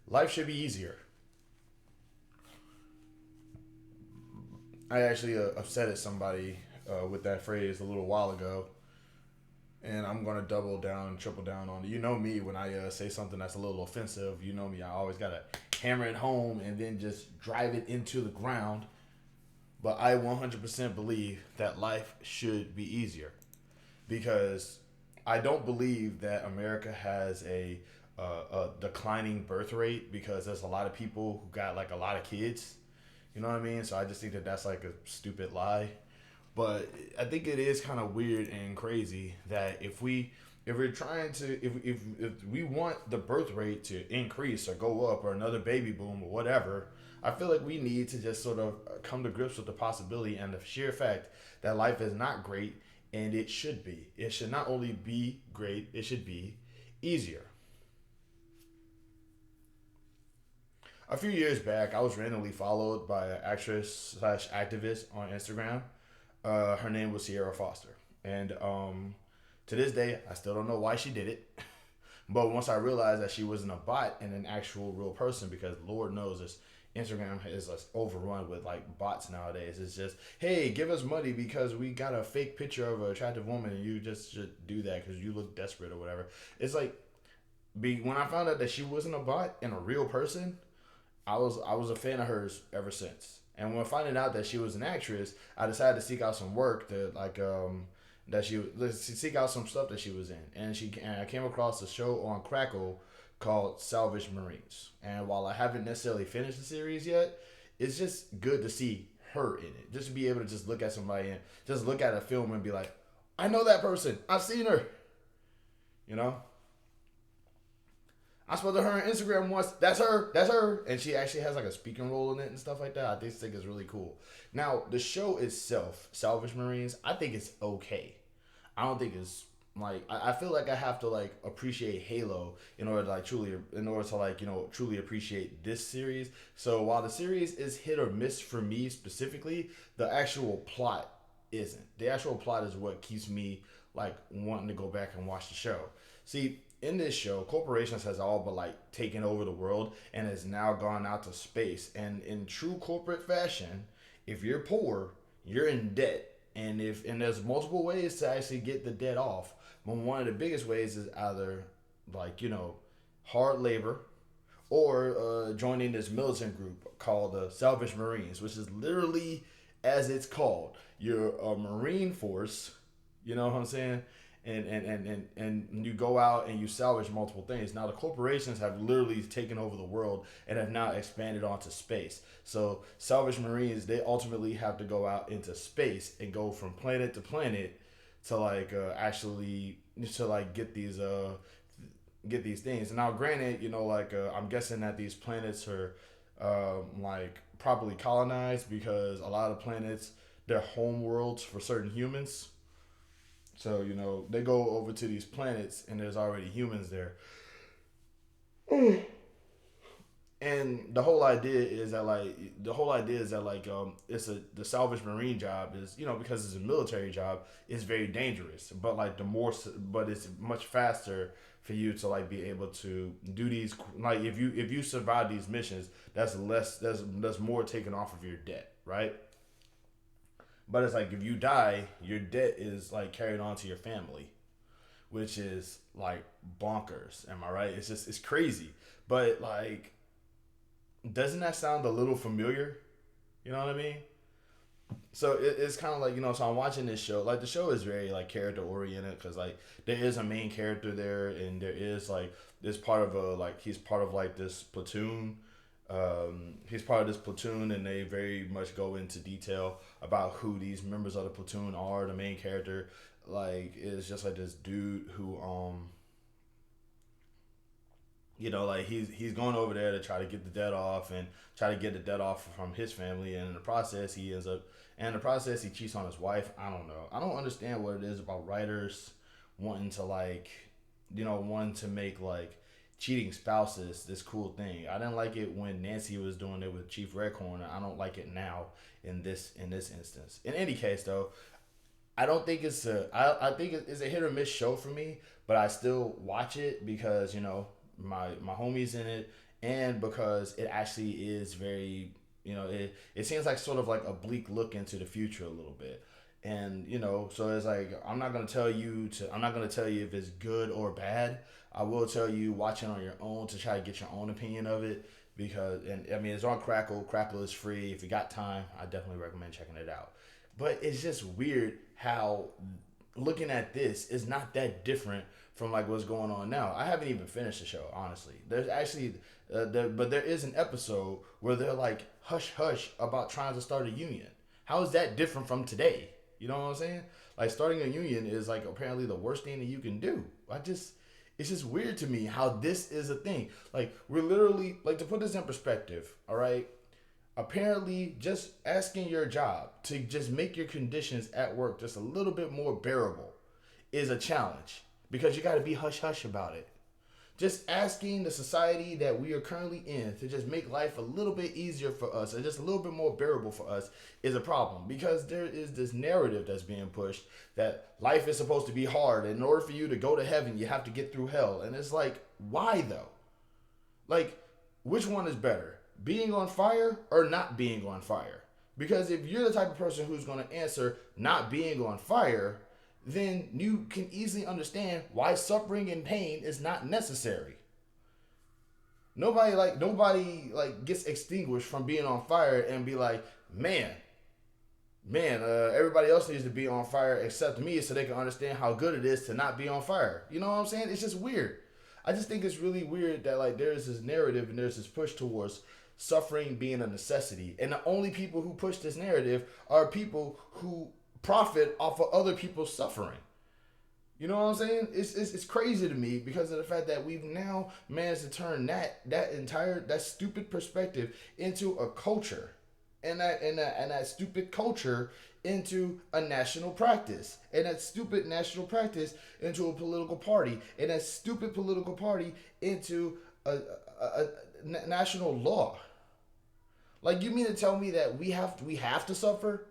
Life should be easier. I actually upset at somebody with that phrase a little while ago, and I'm gonna double down, triple down on it. You know me when I say something that's a little offensive. You know me. I always gotta hammer it home and then just drive it into the ground. But I 100% believe that life should be easier because I don't believe that America has a declining birth rate because there's a lot of people who got like a lot of kids. You know what I mean? So I just think that that's like a stupid lie. But I think it is kind of weird and crazy that if we're trying to if we want the birth rate to increase or go up or another baby boom or whatever, I feel like we need to just sort of come to grips with the possibility and the sheer fact that life is not great and it should be. It should not only be great, it should be easier. A few years back, I was randomly followed by an actress slash activist on Instagram. Her name was Sierra Foster, and to this day, I still don't know why she did it. But once I realized that she wasn't a bot and an actual real person, because Lord knows this Instagram is like overrun with like bots nowadays. It's just, hey, give us money because we got a fake picture of an attractive woman, and you just should do that because you look desperate or whatever. It's like, when I found out that she wasn't a bot and a real person, I was a fan of hers ever since. And when finding out that she was an actress, I decided to seek out some work that that she let's seek out some stuff that she was in. And I came across a show on Crackle called Salvage Marines. And while I haven't necessarily finished the series yet, it's just good to see her in it. Just to be able to just look at somebody and just look at a film and be like, I know that person. I've seen her. You know? I spoke to her on Instagram once. That's her. That's her. And she actually has like a speaking role in it and stuff like that. I just think it's really cool. Now, the show itself, Salvage Marines, I think it's okay. I don't think it's like I feel like I have to like appreciate Halo in order to like truly in order to like truly appreciate this series. So while the series is hit or miss for me specifically, the actual plot isn't. The actual plot is what keeps me like wanting to go back and watch the show. See, in this show, corporations has all but like taken over the world and has now gone out to space. And in true corporate fashion, if you're poor, you're in debt. And there's multiple ways to actually get the debt off. But one of the biggest ways is either like hard labor or joining this militant group called the Salvage Marines, which is literally as it's called. You're a Marine force, you know what I'm saying? And you go out and you salvage multiple things. Now the corporations have literally taken over the world and have now expanded onto space. So salvage marines, they ultimately have to go out into space and go from planet to planet to like actually to like get these things. Now granted, I'm guessing that these planets are like properly colonized because a lot of planets they're home worlds for certain humans. So, they go over to these planets and there's already humans there. And the whole idea is that it's the salvage marine job is, because it's a military job, is very dangerous. But like but it's much faster for you to like be able to do these, like if you survive these missions, that's more taken off of your debt, right? But it's like if you die, your debt is like carried on to your family, which is like bonkers. Am I right? It's crazy. But like, doesn't that sound a little familiar? You know what I mean? So it's kind of like So I'm watching this show. Like the show is very like character oriented because like there is a main character there, and there is like this part of a like he's part of like this platoon. He's part of this platoon, and they very much go into detail about who these members of the platoon are. The main character like is just like this dude who like he's going over there to try to get the debt off and try to get the debt off from his family, and in the process he cheats on his wife. I don't know. I don't understand what it is about writers wanting to like wanting to make like cheating spouses this cool thing. I didn't like it when Nancy was doing it with Chief Redcorn. I don't like it now in this instance. In any case though, I don't think I think it's a hit or miss show for me, but I still watch it because my homie's in it, and because it actually is very, it seems like sort of like a bleak look into the future a little bit. And so it's like I'm not gonna tell you if it's good or bad. I will tell you watch it on your own to try to get your own opinion of it, because, and I mean, it's on Crackle. Crackle is free. If you got time, I definitely recommend checking it out. But it's just weird how looking at this is not that different from like what's going on now. I haven't even finished the show, honestly. There's actually, but there is an episode where they're like hush hush about trying to start a union. How is that different from today? You know what I'm saying? Like, starting a union is like apparently the worst thing that you can do. It's just weird to me how this is a thing. Like, we're literally, like, to put this in perspective, all right? Apparently, just asking your job to just make your conditions at work just a little bit more bearable is a challenge, because you got to be hush hush about it. Just asking the society that we are currently in to just make life a little bit easier for us, and just a little bit more bearable for us, is a problem, because there is this narrative that's being pushed that life is supposed to be hard, and in order for you to go to heaven you have to get through hell. And it's like, why though? Like, which one is better, being on fire or not being on fire? Because if you're the type of person who's going to answer not being on fire, then you can easily understand why suffering and pain is not necessary. Nobody gets extinguished from being on fire and be like, man, everybody else needs to be on fire except me, so they can understand how good it is to not be on fire. You know what I'm saying? It's just weird. I just think it's really weird that like there's this narrative and there's this push towards suffering being a necessity, and the only people who push this narrative are people who profit off of other people's suffering. You know what I'm saying? It's crazy to me, because of the fact that we've now managed to turn that stupid perspective into a culture, and that stupid culture into a national practice, and that stupid national practice into a political party, and that stupid political party into a national law. Like, you mean to tell me that we have to suffer?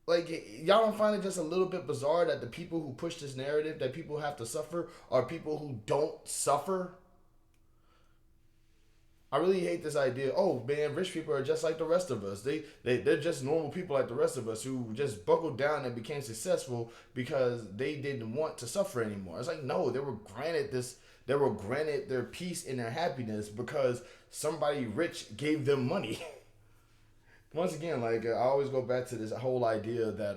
Like, y'all don't find it just a little bit bizarre that the people who push this narrative that people have to suffer are people who don't suffer? I really hate this idea. Oh man, rich people are just like the rest of us. They're just normal people like the rest of us who just buckled down and became successful because they didn't want to suffer anymore. It's like, no, they were granted their peace and their happiness because somebody rich gave them money. Once again, like, I always go back to this whole idea that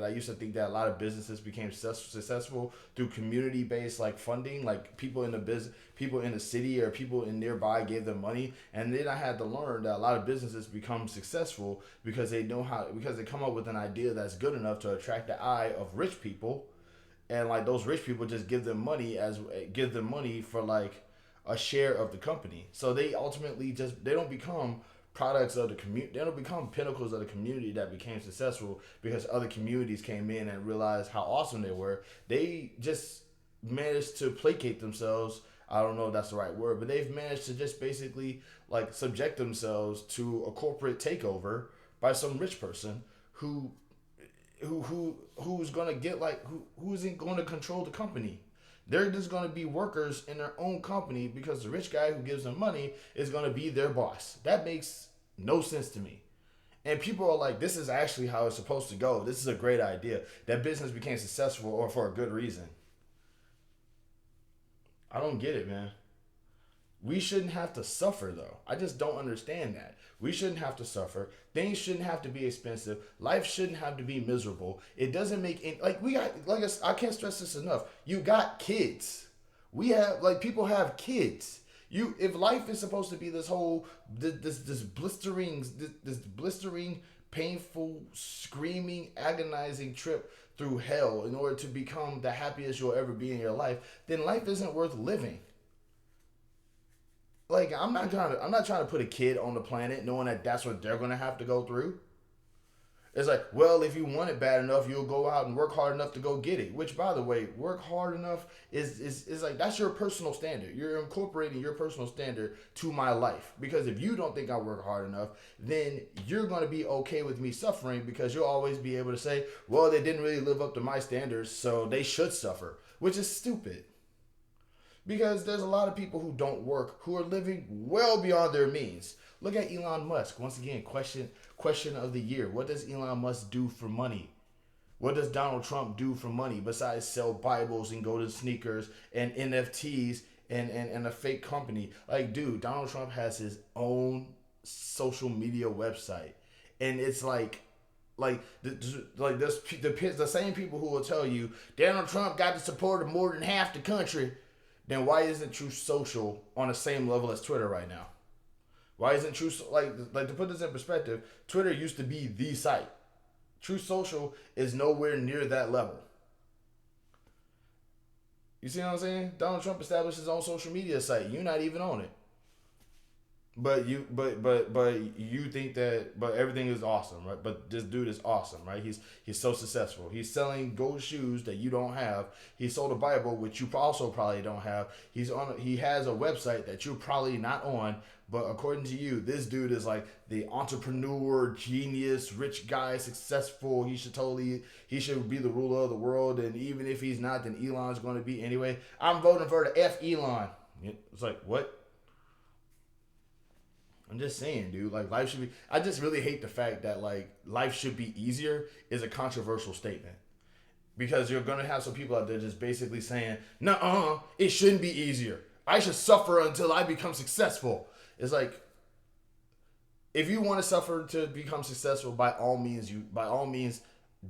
I used to think that a lot of businesses became successful through community-based like funding, like people in the city or people in nearby gave them money, and then I had to learn that a lot of businesses become successful because they come up with an idea that's good enough to attract the eye of rich people, and like those rich people just give them money for like a share of the company. So they ultimately they don't become products of the community. They don't become pinnacles of the community that became successful because other communities came in and realized how awesome they were. They just managed to placate themselves. I don't know if that's the right word, but they've managed to just basically like subject themselves to a corporate takeover by some rich person who's gonna get who isn't going to control the company. They're just going to be workers in their own company because the rich guy who gives them money is going to be their boss. That makes no sense to me. And people are like, this is actually how it's supposed to go. This is a great idea. That business became successful or for a good reason. I don't get it, man. We shouldn't have to suffer, though. I just don't understand that. We shouldn't have to suffer. Things shouldn't have to be expensive. Life shouldn't have to be miserable. It doesn't make any, I can't stress this enough. You got kids. People have kids. If life is supposed to be this blistering, painful, screaming, agonizing trip through hell in order to become the happiest you'll ever be in your life, then life isn't worth living. Like, I'm not trying to put a kid on the planet knowing that that's what they're gonna have to go through. It's like, well, if you want it bad enough, you'll go out and work hard enough to go get it. Which, by the way, work hard enough is like, that's your personal standard. You're incorporating your personal standard to my life. Because if you don't think I work hard enough, then you're gonna be okay with me suffering because you'll always be able to say, well, they didn't really live up to my standards, so they should suffer, which is stupid. Because there's a lot of people who don't work who are living well beyond their means. Look at Elon Musk. Once again, question of the year. What does Elon Musk do for money? What does Donald Trump do for money besides sell Bibles and go to sneakers and NFTs and a fake company? Like, dude, Donald Trump has his own social media website. And it's like the same people who will tell you Donald Trump got the support of more than half the country. Then why isn't Truth Social on the same level as Twitter right now? Why isn't Truth like to put this in perspective? Twitter used to be the site. Truth Social is nowhere near that level. You see what I'm saying? Donald Trump established his own social media site. You're not even on it. But you think that everything is awesome, right? But this dude is awesome, right? He's so successful. He's selling gold shoes that you don't have. He sold a Bible which you also probably don't have. He has a website that you're probably not on. But according to you, this dude is like the entrepreneur, genius, rich guy, successful. He should be the ruler of the world. And even if he's not, then Elon's going to be anyway. I'm voting for the F Elon. It's like, what? I'm just saying, dude, like life should be, I just really hate the fact that like life should be easier is a controversial statement. Because you're going to have some people out there just basically saying, "Nuh-uh, it shouldn't be easier. I should suffer until I become successful." It's like, if you want to suffer to become successful, by all means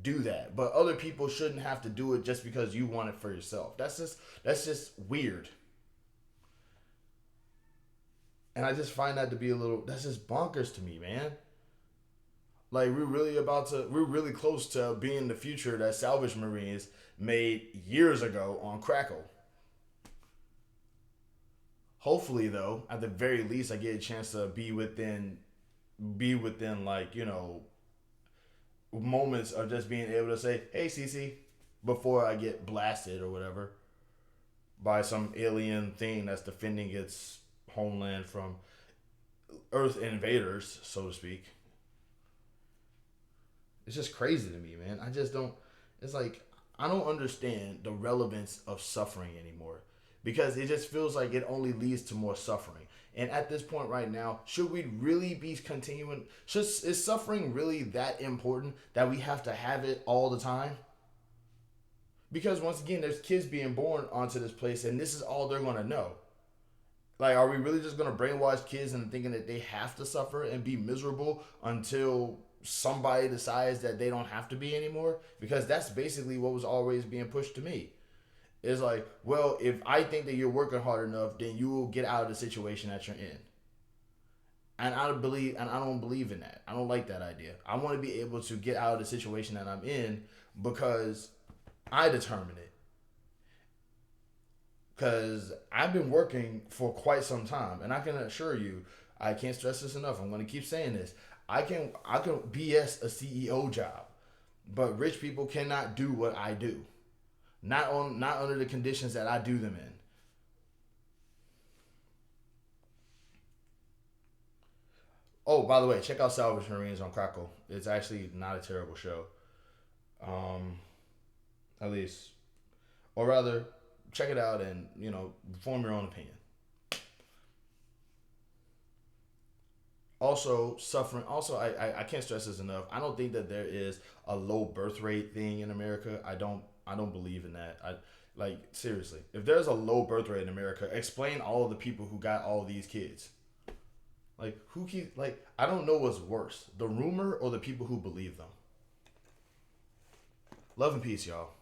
do that. But other people shouldn't have to do it just because you want it for yourself. That's just weird. And I just find that to be that's just bonkers to me, man. Like, we're really close to being the future that Salvage Marines made years ago on Crackle. Hopefully, though, at the very least, I get a chance to be within like, moments of just being able to say, "Hey, Cece," before I get blasted or whatever by some alien thing that's defending its homeland from Earth invaders, so to speak. It's just crazy to me, man. I just don't. It's like, I don't understand the relevance of suffering anymore, because it just feels like it only leads to more suffering. And at this point right now, should we really be continuing? Is suffering really that important that we have to have it all the time? Because once again, there's kids being born onto this place, and this is all they're gonna know. Like, are we really just going to brainwash kids into thinking that they have to suffer and be miserable until somebody decides that they don't have to be anymore? Because that's basically what was always being pushed to me. It's like, well, if I think that you're working hard enough, then you will get out of the situation that you're in. And I don't believe in that. I don't like that idea. I want to be able to get out of the situation that I'm in because I determine it. Because I've been working for quite some time, and I can assure you, I can't stress this enough. I'm going to keep saying this. I can BS a CEO job, but rich people cannot do what I do. Not under the conditions that I do them in. Oh, by the way, check out Salvage Marines on Crackle. It's actually not a terrible show. Um, at least, or rather, check it out and form your own opinion. Also, suffering. Also, I can't stress this enough. I don't think that there is a low birth rate thing in America. I don't believe in that. Seriously, if there's a low birth rate in America, explain all of the people who got all these kids. Like, I don't know what's worse, the rumor or the people who believe them. Love and peace, y'all.